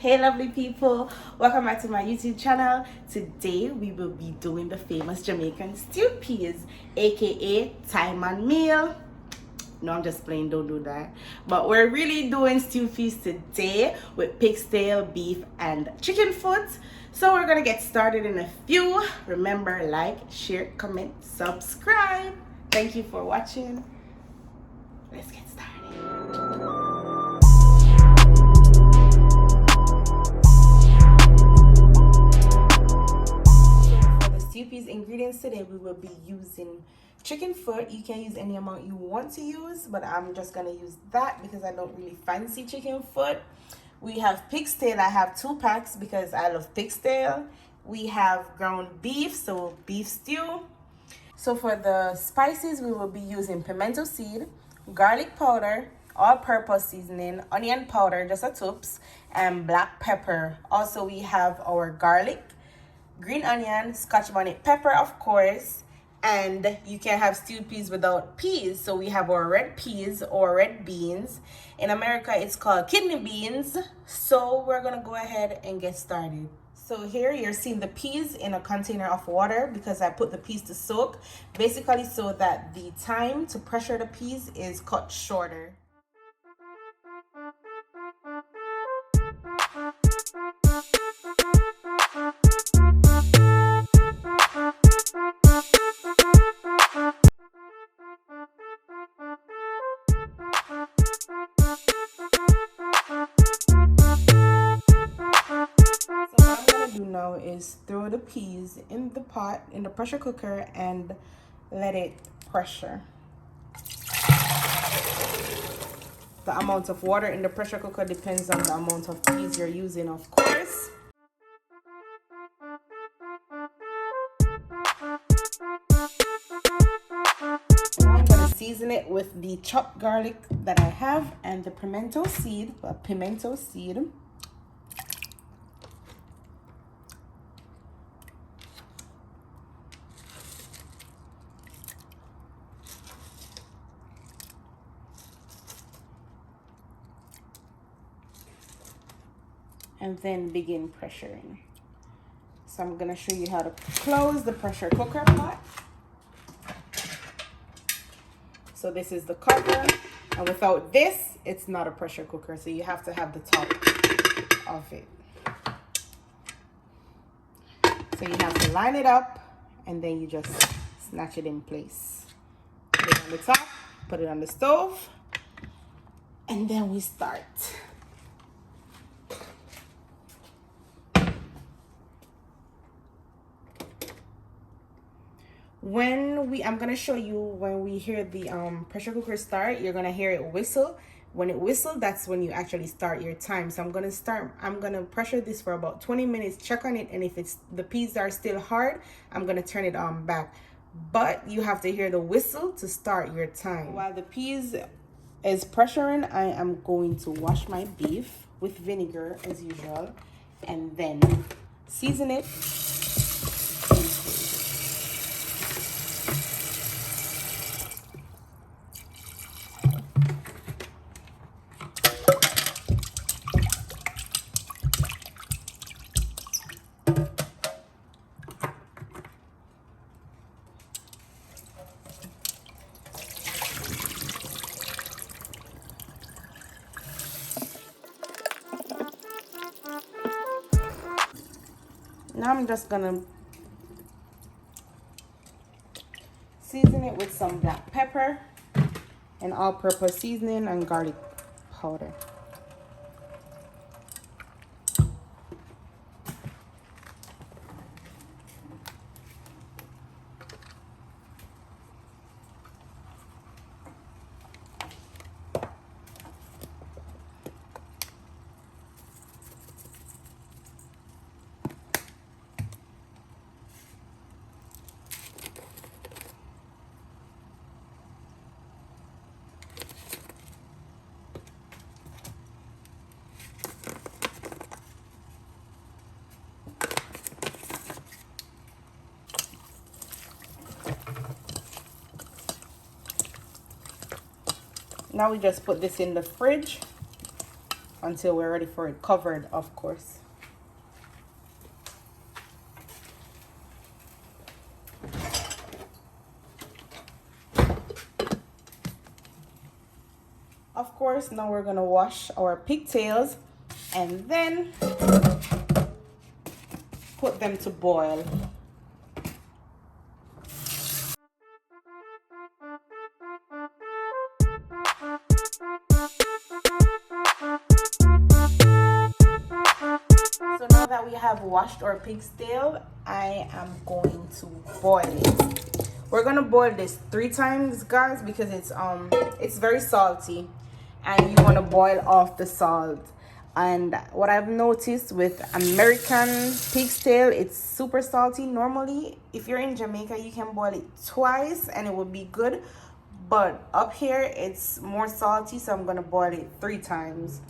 Hey lovely people, welcome back to my YouTube channel. Today we will be doing the famous Jamaican stewed peas, aka time and meal. No, I'm just playing, don't do that. But we're really doing stewed peas today with pigtail, beef and chicken foot. So we're gonna get started in a few. Remember, like, share, comment, subscribe. Thank you for watching. Let's get started. Stewedpeas ingredients today, we will be using chicken foot. You can use any amount you want to use, but I'm just gonna use that because I don't really fancy chicken foot. We have pigtail. I have 2 packs because I love pigtail. We have ground beef, so beef stew. So for the spices, we will be using pimento seed, garlic powder, all-purpose seasoning, onion powder, just a toops, and black pepper. Also, we have our garlic, green onion, Scotch bonnet pepper, of course, and you can have stewed peas without peas. So we have our red peas or red beans. In America, it's called kidney beans. So we're gonna go ahead and get started. So here you're seeing the peas in a container of water because I put the peas to soak, basically so that the time to pressure the peas is cut shorter. Now is throw the peas in the pot in the pressure cooker and let it pressure. The amount of water in the pressure cooker depends on the amount of peas you're using, of course. Now I'm gonna season it with the chopped garlic that I have and the pimento seed, and then begin pressuring. So I'm gonna show you how to close the pressure cooker pot. So this is the cover, and without this, it's not a pressure cooker. So you have to have the top of it. So you have to line it up, and then you just snatch it in place. Put it on the top, put it on the stove, and then we start. I'm gonna show you when we hear the pressure cooker start, you're gonna hear it whistle. When it whistles, that's when you actually start your time. So I'm gonna pressure this for about 20 minutes, check on it, and if the peas are still hard, I'm gonna turn it back. But you have to hear the whistle to start your time. While the peas is pressuring, I am going to wash my beef with vinegar as usual, and then season it. Now I'm just gonna season it with some black pepper and all-purpose seasoning and garlic powder. Now we just put this in the fridge until we're ready for it, covered of course. Of course, now we're gonna wash our pigtails and then put them to boil. So now that we have washed our pigtail, I am going to boil it. We're gonna boil this 3 times, guys, because it's very salty and you want to boil off the salt. And what I've noticed with American pigtail, it's super salty. Normally, if you're in Jamaica, you can boil it twice and it will be good. But up here, it's more salty, so I'm gonna boil it 3 times.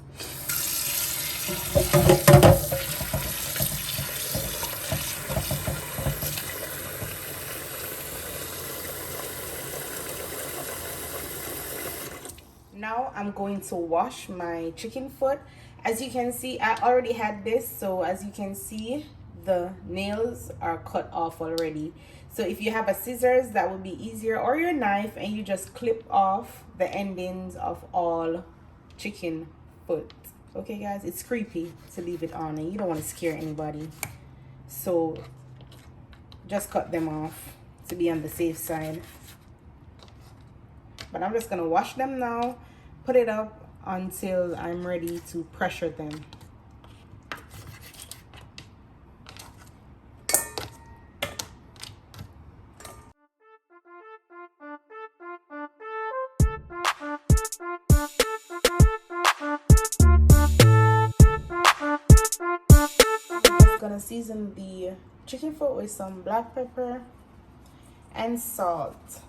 Now I'm going to wash my chicken foot. As you can see, I already had this, so as you can see, the nails are cut off already. So if you have a scissors, that would be easier, or your knife, and you just clip off the endings of all chicken foot. Okay guys, it's creepy to leave it on and you don't want to scare anybody, so just cut them off to be on the safe side. But I'm just gonna wash them now, put it up until I'm ready to pressure them. I'm just gonna season the chicken foot with some black pepper and salt.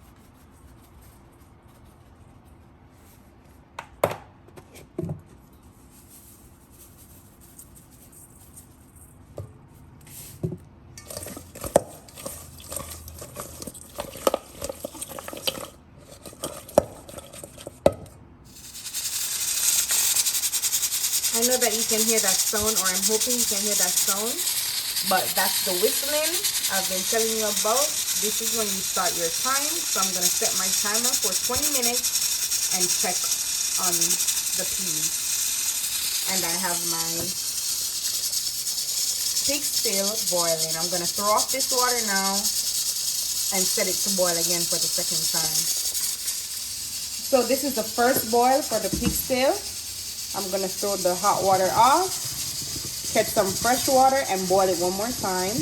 I know that you can hear that sound, or I'm hoping you can hear that sound, but that's the whistling I've been telling you about. This is when you start your time, so I'm going to set my timer for 20 minutes and check on the peas. And I have my pigtail boiling. I'm going to throw off this water now and set it to boil again for the second time. So this is the first boil for the pigtail. I'm gonna throw the hot water off, get some fresh water, and boil it one more time.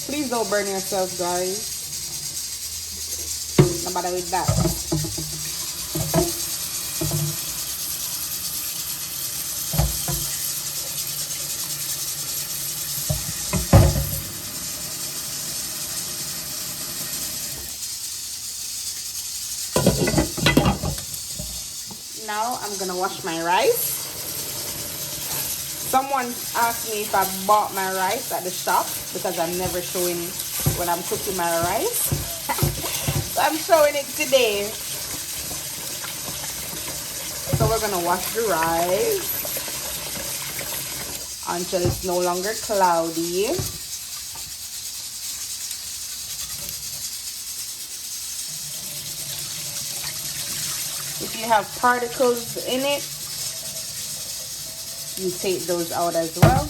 Please don't burn yourself, guys. No matter with that. Now I'm gonna wash my rice. Someone asked me if I bought my rice at the shop because I'm never showing when I'm cooking my rice. So I'm showing it today. So we're gonna wash the rice until it's no longer cloudy. If you have particles in it, you take those out as well.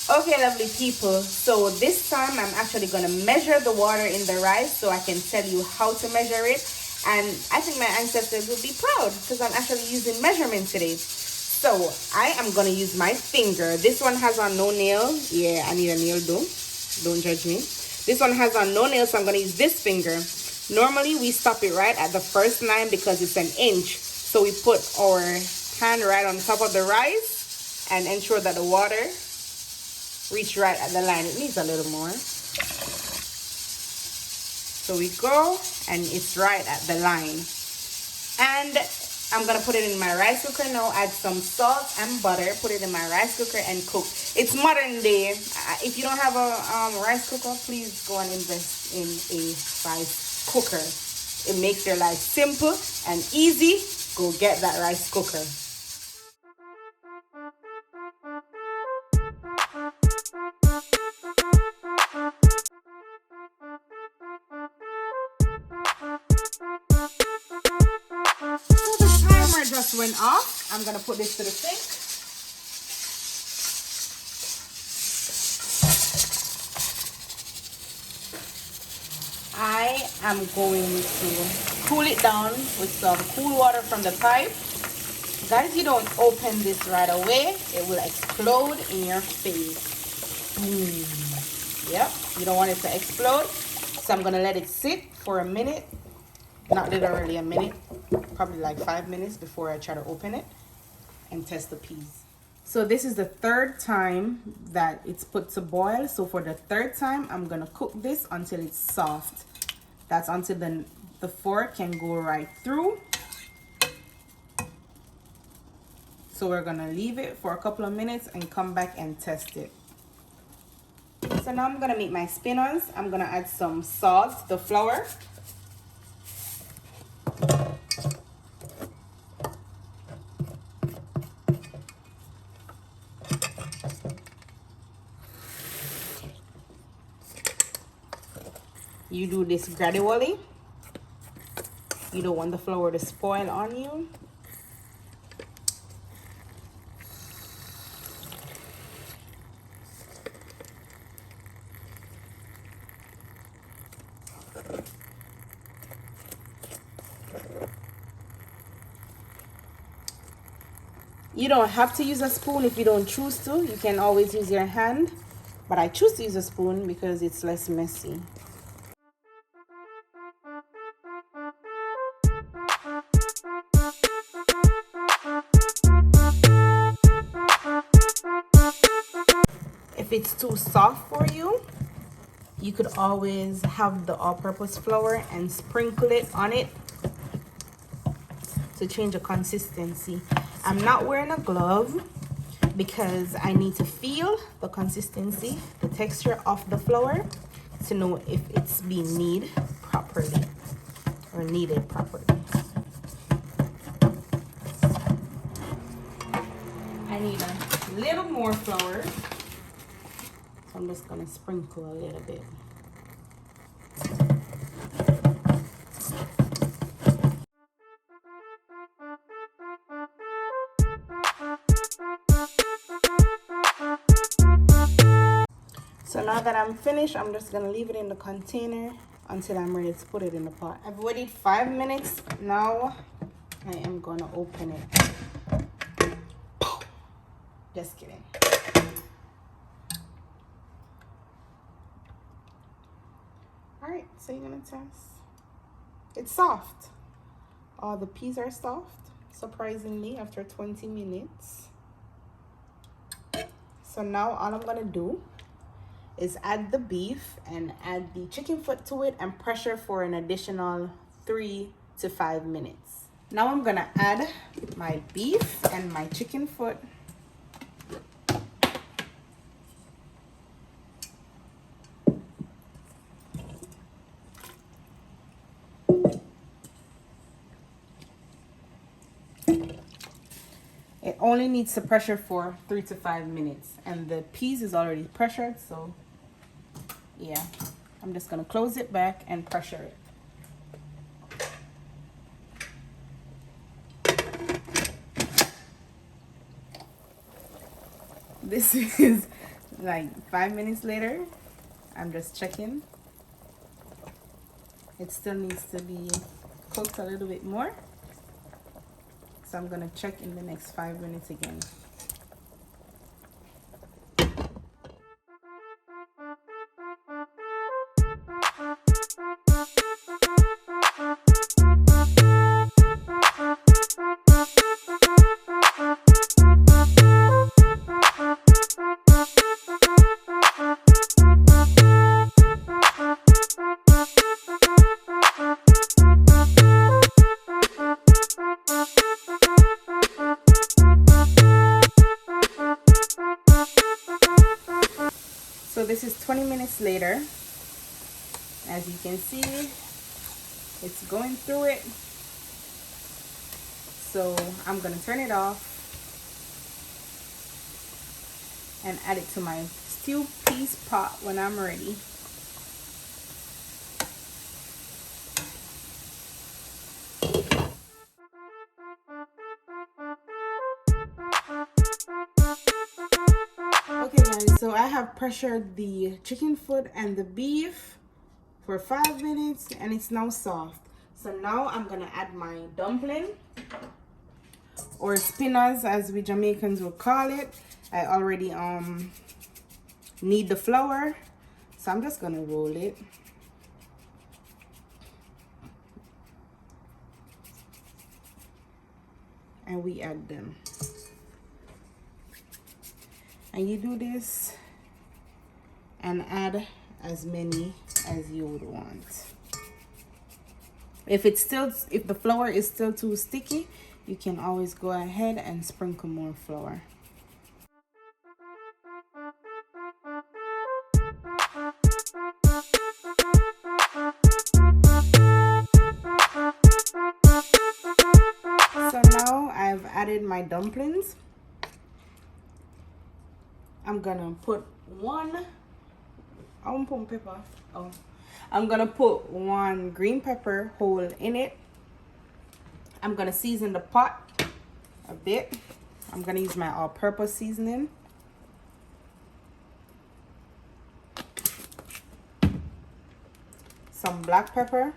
Okay, lovely people, so this time I'm actually going to measure the water in the rice so I can tell you how to measure it. And I think my ancestors will be proud because I'm actually using measurement today. So I am going to use my finger. This one has on no nail. Yeah, I need a nail though. Don't judge me. This one has on no nail, so I'm going to use this finger. Normally we stop it right at the first line because it's an inch. So we put our hand right on top of the rice and ensure that the water reach right at the line. It needs a little more. So we go, and it's right at the line. And I'm gonna put it in my rice cooker now. Add some salt and butter. Put it in my rice cooker and cook. It's modern day. If you don't have a rice cooker, please go and invest in a rice cooker. It makes your life simple and easy. Go get that rice cooker. Just went off. I'm gonna put this to the sink. I am going to cool it down with some cool water from the pipe. Guys, you don't open this right away, it will explode in your face. Boom. Yep, you don't want it to explode. So I'm gonna let it sit for a minute. Not literally a minute, probably like 5 minutes before I try to open it and test the peas. So this is the third time that it's put to boil. So for the third time, I'm gonna cook this until it's soft. That's until the fork can go right through. So we're gonna leave it for a couple of minutes and come back and test it. So now I'm gonna make my spinners. I'm gonna add some salt, the flour. You do this gradually. You don't want the flour to spoil on you. You don't have to use a spoon if you don't choose to. You can always use your hand. But I choose to use a spoon because it's less messy. If it's too soft for you, you could always have the all-purpose flour and sprinkle it on it to change the consistency. I'm not wearing a glove because I need to feel the consistency, the texture of the flour to know if it's being kneaded properly or kneaded properly. I need a little more flour. So I'm just gonna sprinkle a little bit. So now that I'm finished, I'm just gonna leave it in the container until I'm ready to put it in the pot. I've waited 5 minutes. Now I am gonna open it. Just kidding. Alright, so you're gonna test. It's soft. All the peas are soft, surprisingly, after 20 minutes. So now all I'm gonna do is add the beef and add the chicken foot to it and pressure for an additional 3 to 5 minutes. Now I'm gonna add my beef and my chicken foot. It only needs to pressure for 3 to 5 minutes, and the peas is already pressured, so yeah, I'm just gonna close it back and pressure it. This is like 5 minutes later. I'm just checking. It still needs to be cooked a little bit more. So I'm gonna check in the next 5 minutes again. this is 20 minutes later. As you can see, it's going through it. So I'm gonna turn it off and add it to my stewed peas pot when I'm ready. Okay guys, so I have pressured the chicken foot and the beef for 5 minutes and it's now soft. So now I'm gonna add my dumpling, or spinners as we Jamaicans would call it. I already knead the flour, so I'm just gonna roll it. And we add them. And you do this and add as many as you would want. If the flour is still too sticky, you can always go ahead and sprinkle more flour. So now I've added my dumplings. I'm gonna put one, I won't put pepper. Oh, I'm gonna put one green pepper whole in it. I'm gonna season the pot a bit. I'm gonna use my all-purpose seasoning. Some black pepper.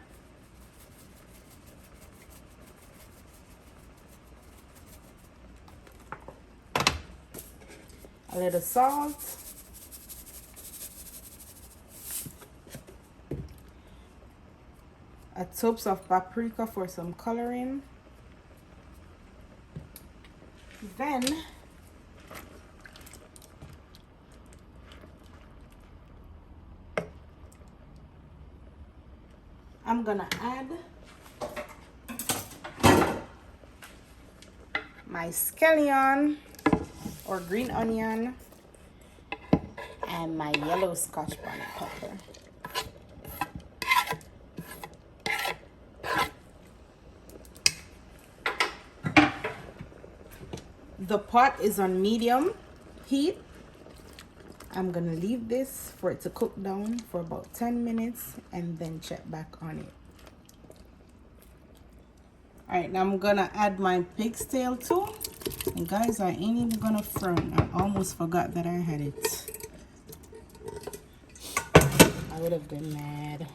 A little salt. A touch of paprika for some coloring. Then I'm gonna add my scallion or green onion and my yellow Scotch bonnet pepper. The pot is on medium heat. I'm gonna leave this for it to cook down for about 10 minutes and then check back on it. All right, now I'm gonna add my pig's tail too. And guys, I ain't even gonna front. I almost forgot that I had it. I would have been mad.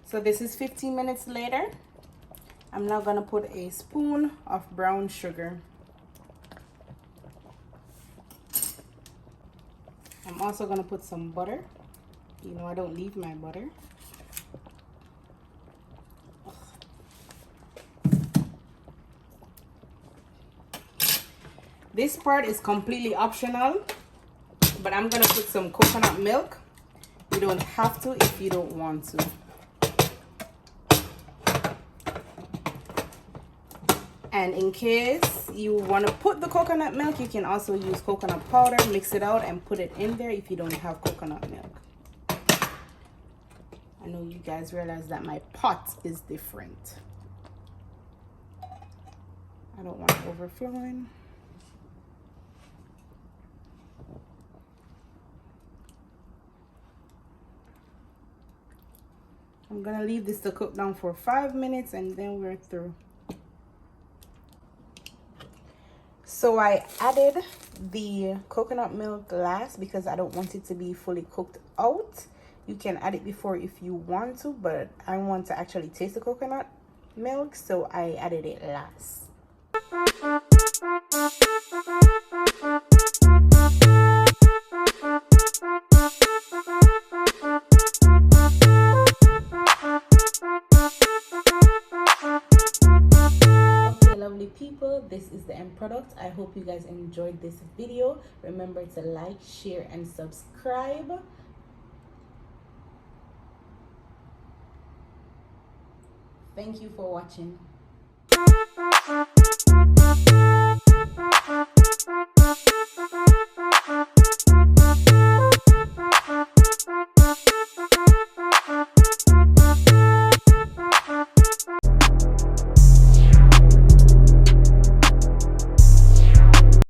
So this is 15 minutes later. I'm now gonna put a spoon of brown sugar. I'm also gonna put some butter. You know, I don't leave my butter. This part is completely optional, but I'm gonna put some coconut milk. You don't have to if you don't want to. And in case you want to put the coconut milk, you can also use coconut powder, mix it out and put it in there if you don't have coconut milk. I know you guys realize that my pot is different. I don't want it overflowing. I'm gonna leave this to cook down for 5 minutes and then we're through. So I added the coconut milk last because I don't want it to be fully cooked out. You can add it before if you want to, but I want to actually taste the coconut milk, so I added it last. People, this is the end product. I hope you guys enjoyed this video. Remember to like, share and subscribe. Thank you for watching.